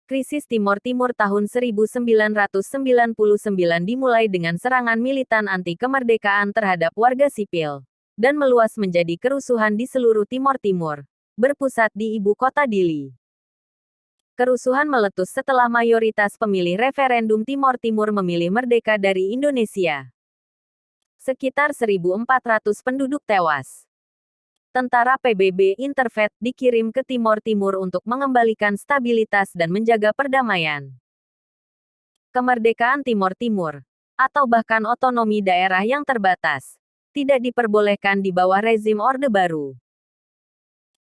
Krisis Timor Timur tahun 1999 dimulai dengan serangan militan anti kemerdekaan terhadap warga sipil, dan meluas menjadi kerusuhan di seluruh Timor Timur, berpusat di ibu kota Dili. Kerusuhan meletus setelah mayoritas pemilih referendum Timor Timur memilih merdeka dari Indonesia. Sekitar 1.400 penduduk tewas. Tentara PBB Intervet dikirim ke Timor Timur untuk mengembalikan stabilitas dan menjaga perdamaian. Kemerdekaan Timor Timur, atau bahkan otonomi daerah yang terbatas, tidak diperbolehkan di bawah rezim Orde Baru.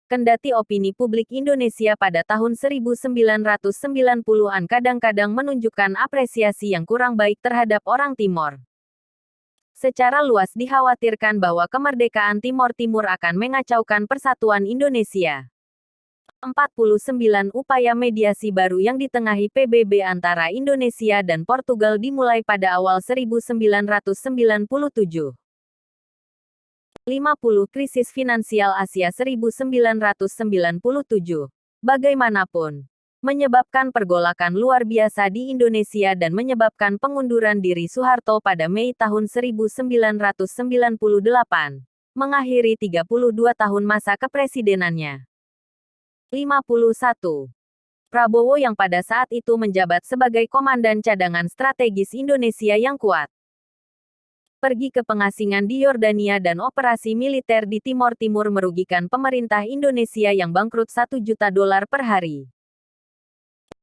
Kendati opini publik Indonesia pada tahun 1990-an kadang-kadang menunjukkan apresiasi yang kurang baik terhadap orang Timor. Secara luas dikhawatirkan bahwa kemerdekaan Timor Timur akan mengacaukan persatuan Indonesia. 49 upaya mediasi baru yang ditengahi PBB antara Indonesia dan Portugal dimulai pada awal 1997. 50 Krisis finansial Asia 1997. Bagaimanapun, menyebabkan pergolakan luar biasa di Indonesia dan menyebabkan pengunduran diri Soeharto pada Mei tahun 1998, mengakhiri 32 tahun masa kepresidenannya. 51. Prabowo yang pada saat itu menjabat sebagai Komandan Cadangan Strategis Indonesia yang kuat, pergi ke pengasingan di Yordania dan operasi militer di Timor Timur merugikan pemerintah Indonesia yang bangkrut $1 juta per hari.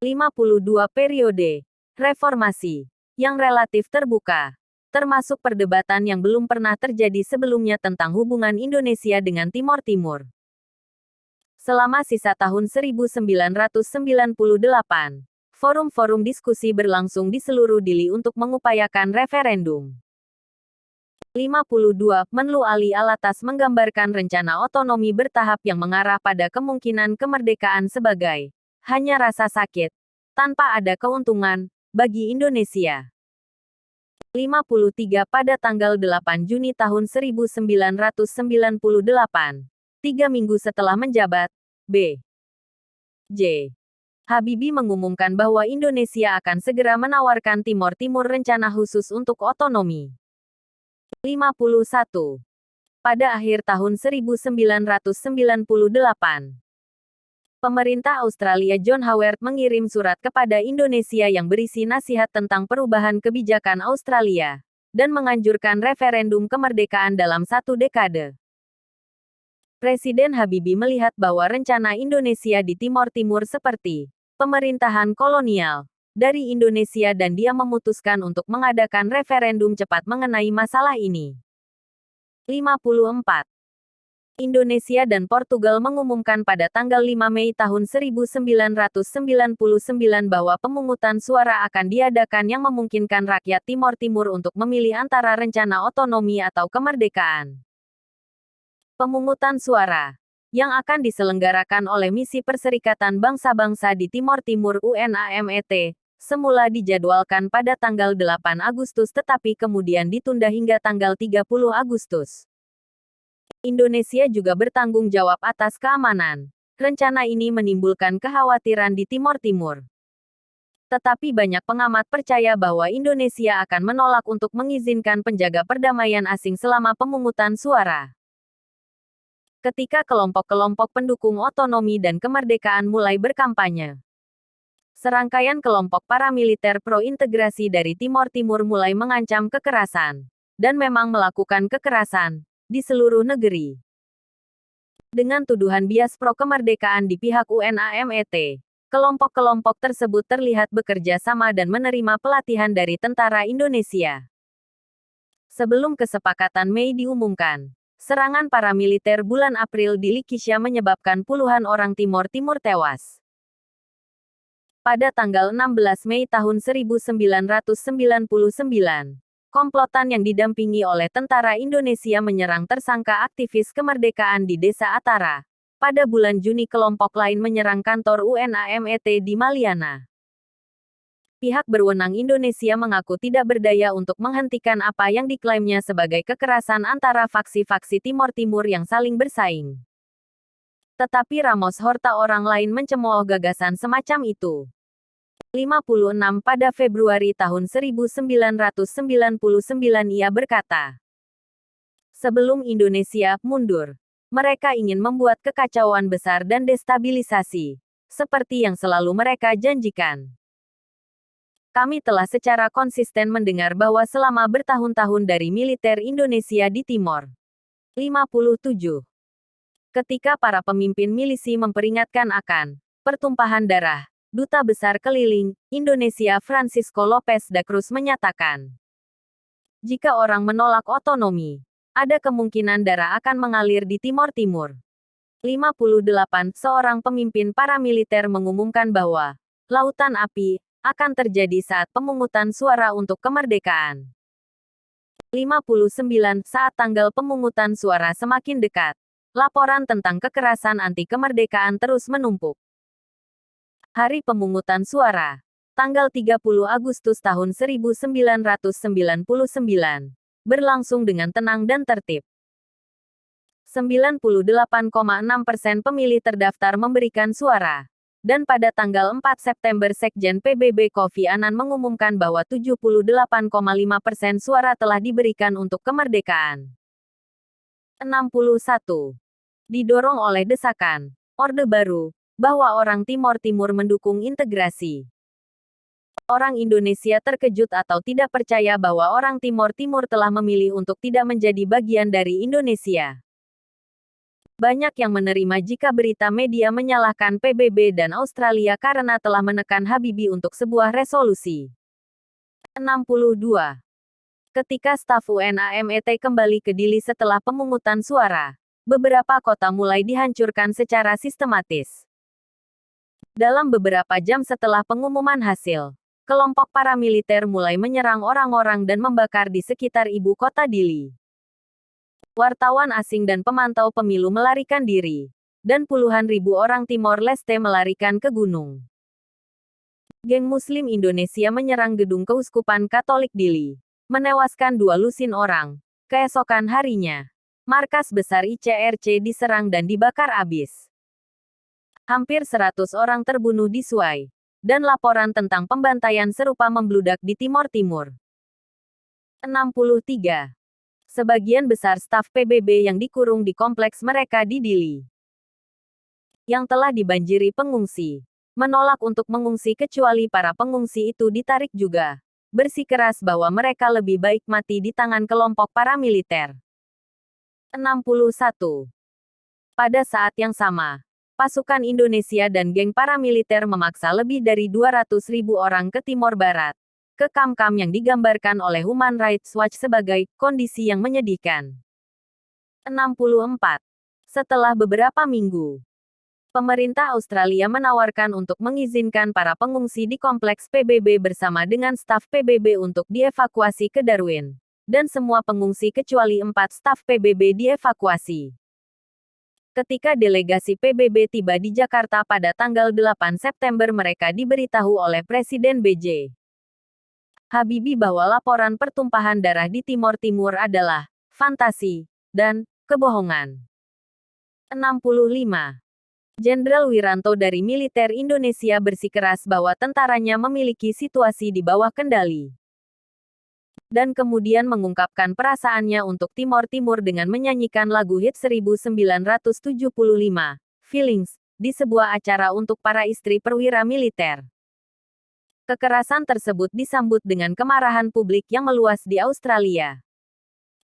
52 periode reformasi yang relatif terbuka, termasuk perdebatan yang belum pernah terjadi sebelumnya tentang hubungan Indonesia dengan Timor Timur. Selama sisa tahun 1998, forum-forum diskusi berlangsung di seluruh Dili untuk mengupayakan referendum. 52 Menlu Ali Alatas menggambarkan rencana otonomi bertahap yang mengarah pada kemungkinan kemerdekaan sebagai hanya rasa sakit, tanpa ada keuntungan, bagi Indonesia. 53 Pada tanggal 8 Juni tahun 1998, 3 minggu setelah menjabat, B.J. Habibie mengumumkan bahwa Indonesia akan segera menawarkan Timor Timur rencana khusus untuk otonomi. 51. Pada akhir tahun 1998, pemerintah Australia John Howard mengirim surat kepada Indonesia yang berisi nasihat tentang perubahan kebijakan Australia, dan menganjurkan referendum kemerdekaan dalam 1 dekade. Presiden Habibie melihat bahwa rencana Indonesia di Timor Timur seperti pemerintahan kolonial dari Indonesia dan dia memutuskan untuk mengadakan referendum cepat mengenai masalah ini. 54. Indonesia dan Portugal mengumumkan pada tanggal 5 Mei tahun 1999 bahwa pemungutan suara akan diadakan yang memungkinkan rakyat Timor Timur untuk memilih antara rencana otonomi atau kemerdekaan. Pemungutan suara yang akan diselenggarakan oleh Misi Perserikatan Bangsa-Bangsa di Timor Timur UNAMET, semula dijadwalkan pada tanggal 8 Agustus tetapi kemudian ditunda hingga tanggal 30 Agustus. Indonesia juga bertanggung jawab atas keamanan. Rencana ini menimbulkan kekhawatiran di Timor Timur. Tetapi banyak pengamat percaya bahwa Indonesia akan menolak untuk mengizinkan penjaga perdamaian asing selama pemungutan suara. Ketika kelompok-kelompok pendukung otonomi dan kemerdekaan mulai berkampanye, serangkaian kelompok paramiliter pro-integrasi dari Timor Timur mulai mengancam kekerasan, dan memang melakukan kekerasan, di seluruh negeri. Dengan tuduhan bias pro-kemerdekaan di pihak UNAMET, kelompok-kelompok tersebut terlihat bekerja sama dan menerima pelatihan dari tentara Indonesia. Sebelum kesepakatan Mei diumumkan, serangan paramiliter bulan April di Likisya menyebabkan puluhan orang Timor Timur tewas. Pada tanggal 16 Mei tahun 1999, komplotan yang didampingi oleh tentara Indonesia menyerang tersangka aktivis kemerdekaan di Desa Atara. Pada bulan Juni kelompok lain menyerang kantor UNAMET di Maliana. Pihak berwenang Indonesia mengaku tidak berdaya untuk menghentikan apa yang diklaimnya sebagai kekerasan antara faksi-faksi Timor Timur yang saling bersaing. Tetapi Ramos Horta orang lain mencemooh gagasan semacam itu. 56 pada Februari tahun 1999 ia berkata, sebelum Indonesia mundur, mereka ingin membuat kekacauan besar dan destabilisasi, seperti yang selalu mereka janjikan. Kami telah secara konsisten mendengar bahwa selama bertahun-tahun dari militer Indonesia di Timor. 57. Ketika para pemimpin milisi memperingatkan akan pertumpahan darah, Duta Besar Keliling Indonesia Francisco Lopez da Cruz menyatakan, jika orang menolak otonomi, ada kemungkinan darah akan mengalir di Timor Timur. 58. Seorang pemimpin paramiliter mengumumkan bahwa lautan api akan terjadi saat pemungutan suara untuk kemerdekaan. 59. Saat tanggal pemungutan suara semakin dekat, laporan tentang kekerasan anti kemerdekaan terus menumpuk. Hari pemungutan suara, tanggal 30 Agustus tahun 1999, berlangsung dengan tenang dan tertib. 98,6% pemilih terdaftar memberikan suara. Dan pada tanggal 4 September Sekjen PBB Kofi Annan mengumumkan bahwa 78,5% suara telah diberikan untuk kemerdekaan. 61. Didorong oleh desakan Orde Baru, bahwa orang Timor Timur mendukung integrasi. Orang Indonesia terkejut atau tidak percaya bahwa orang Timor Timur telah memilih untuk tidak menjadi bagian dari Indonesia. Banyak yang menerima jika berita media menyalahkan PBB dan Australia karena telah menekan Habibie untuk sebuah resolusi. 62. Ketika staf UNAMET kembali ke Dili setelah pemungutan suara, beberapa kota mulai dihancurkan secara sistematis. Dalam beberapa jam setelah pengumuman hasil, kelompok paramiliter mulai menyerang orang-orang dan membakar di sekitar ibu kota Dili. Wartawan asing dan pemantau pemilu melarikan diri, dan puluhan ribu orang Timor Leste melarikan ke gunung. Geng Muslim Indonesia menyerang gedung Keuskupan Katolik Dili, menewaskan 2 lusin orang. Keesokan harinya, markas besar ICRC diserang dan dibakar abis. Hampir 100 orang terbunuh di Suai, dan laporan tentang pembantaian serupa membludak di Timor Timur. 63. Sebagian besar staf PBB yang dikurung di kompleks mereka di Dili, yang telah dibanjiri pengungsi, menolak untuk mengungsi kecuali para pengungsi itu ditarik juga, bersikeras bahwa mereka lebih baik mati di tangan kelompok paramiliter. 61. Pada saat yang sama, pasukan Indonesia dan geng paramiliter memaksa lebih dari 200.000 orang ke Timor Barat, ke kamp-kamp yang digambarkan oleh Human Rights Watch sebagai kondisi yang menyedihkan. 64. Setelah beberapa minggu, pemerintah Australia menawarkan untuk mengizinkan para pengungsi di kompleks PBB bersama dengan staf PBB untuk dievakuasi ke Darwin, dan semua pengungsi kecuali 4 staf PBB dievakuasi. Ketika delegasi PBB tiba di Jakarta pada tanggal 8 September mereka diberitahu oleh Presiden B.J. Habibie bahwa laporan pertumpahan darah di Timor Timur adalah fantasi dan kebohongan. 65. Jenderal Wiranto dari militer Indonesia bersikeras bahwa tentaranya memiliki situasi di bawah kendali. Dan kemudian mengungkapkan perasaannya untuk Timor Timur dengan menyanyikan lagu hit 1975, Feelings, di sebuah acara untuk para istri perwira militer. Kekerasan tersebut disambut dengan kemarahan publik yang meluas di Australia,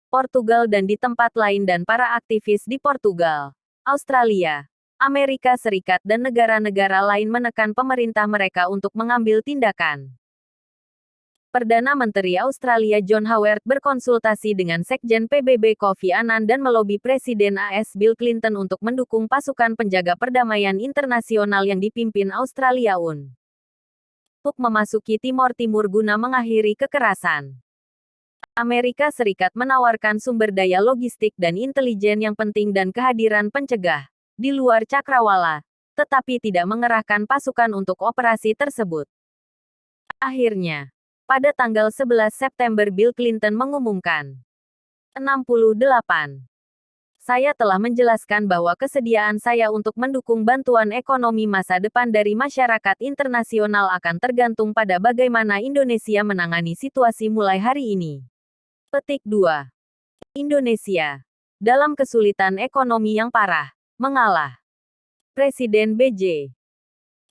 Portugal dan di tempat lain dan para aktivis di Portugal, Australia, Amerika Serikat dan negara-negara lain menekan pemerintah mereka untuk mengambil tindakan. Perdana Menteri Australia John Howard berkonsultasi dengan Sekjen PBB Kofi Annan dan melobi Presiden AS Bill Clinton untuk mendukung pasukan penjaga perdamaian internasional yang dipimpin Australia untuk memasuki Timor Timur guna mengakhiri kekerasan. Amerika Serikat menawarkan sumber daya logistik dan intelijen yang penting dan kehadiran pencegah di luar cakrawala, tetapi tidak mengerahkan pasukan untuk operasi tersebut. Akhirnya, pada tanggal 11 September Bill Clinton mengumumkan 68. Saya telah menjelaskan bahwa kesediaan saya untuk mendukung bantuan ekonomi masa depan dari masyarakat internasional akan tergantung pada bagaimana Indonesia menangani situasi mulai hari ini. Petik 2. Indonesia dalam kesulitan ekonomi yang parah, mengalah. Presiden B.J.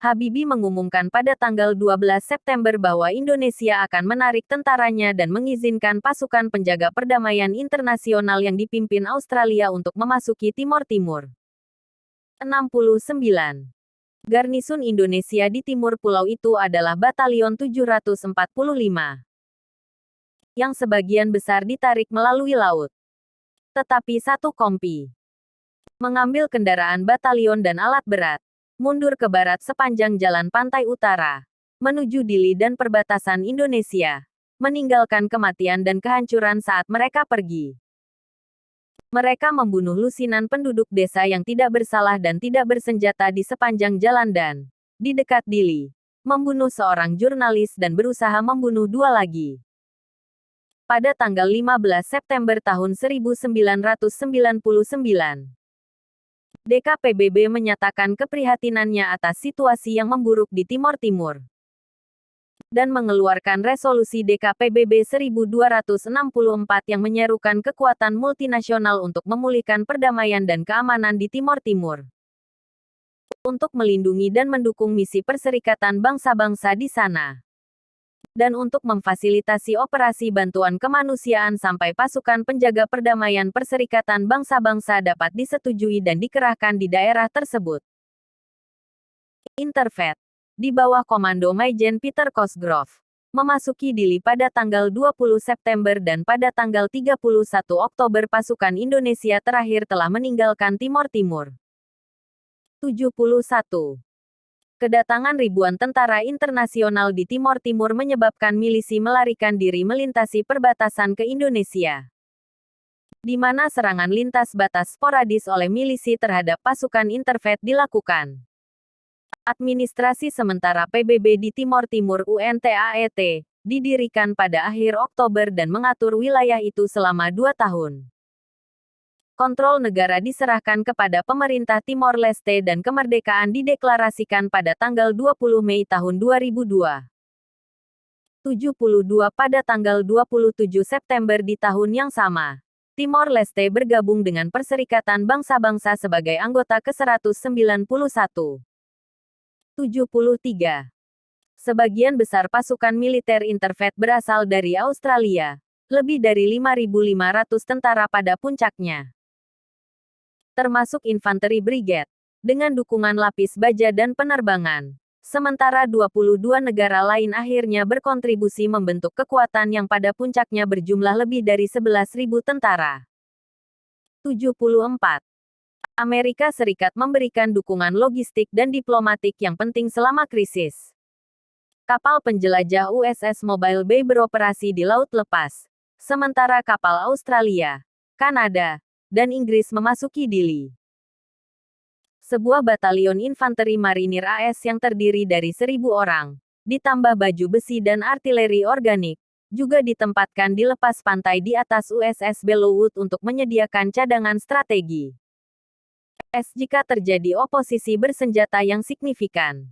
Habibie mengumumkan pada tanggal 12 September bahwa Indonesia akan menarik tentaranya dan mengizinkan pasukan penjaga perdamaian internasional yang dipimpin Australia untuk memasuki Timor Timur. 69. Garnisun Indonesia di timur pulau itu adalah Batalion 745, yang sebagian besar ditarik melalui laut. Tetapi satu kompi mengambil kendaraan batalion dan alat berat, mundur ke barat sepanjang jalan pantai utara, menuju Dili dan perbatasan Indonesia, meninggalkan kematian dan kehancuran saat mereka pergi. Mereka membunuh lusinan penduduk desa yang tidak bersalah dan tidak bersenjata di sepanjang jalan dan di dekat Dili, membunuh seorang jurnalis dan berusaha membunuh dua lagi. Pada tanggal 15 September tahun 1999, DKPBB menyatakan keprihatinannya atas situasi yang memburuk di Timor Timur dan mengeluarkan resolusi DKPBB 1264 yang menyerukan kekuatan multinasional untuk memulihkan perdamaian dan keamanan di Timor Timur, untuk melindungi dan mendukung misi Perserikatan Bangsa-Bangsa di sana, dan untuk memfasilitasi operasi bantuan kemanusiaan sampai pasukan penjaga perdamaian Perserikatan Bangsa-Bangsa dapat disetujui dan dikerahkan di daerah tersebut. Interfet, di bawah komando Maijen Peter Cosgrove, memasuki Dili pada tanggal 20 September dan pada tanggal 31 Oktober pasukan Indonesia terakhir telah meninggalkan Timor Timur. 71. Kedatangan ribuan tentara internasional di Timor Timur menyebabkan milisi melarikan diri melintasi perbatasan ke Indonesia, di mana serangan lintas batas sporadis oleh milisi terhadap pasukan Interfet dilakukan. Administrasi sementara PBB di Timor Timur UNTAET, didirikan pada akhir Oktober dan mengatur wilayah itu selama 2 tahun. Kontrol negara diserahkan kepada pemerintah Timor Leste dan kemerdekaan dideklarasikan pada tanggal 20 Mei tahun 2002. 72 pada tanggal 27 September di tahun yang sama, Timor Leste bergabung dengan Perserikatan Bangsa-Bangsa sebagai anggota ke-191. 73. Sebagian besar pasukan militer Interfet berasal dari Australia, lebih dari 5.500 tentara pada puncaknya, termasuk infanteri brigade, dengan dukungan lapis baja dan penerbangan. Sementara 22 negara lain akhirnya berkontribusi membentuk kekuatan yang pada puncaknya berjumlah lebih dari 11.000 tentara. 74. Amerika Serikat memberikan dukungan logistik dan diplomatik yang penting selama krisis. Kapal penjelajah USS Mobile Bay beroperasi di laut lepas, sementara kapal Australia, Kanada, dan Inggris memasuki Dili. Sebuah batalion infanteri marinir AS yang terdiri dari 1.000 orang, ditambah baju besi dan artileri organik, juga ditempatkan di lepas pantai di atas USS Bellewood untuk menyediakan cadangan strategi jika terjadi oposisi bersenjata yang signifikan.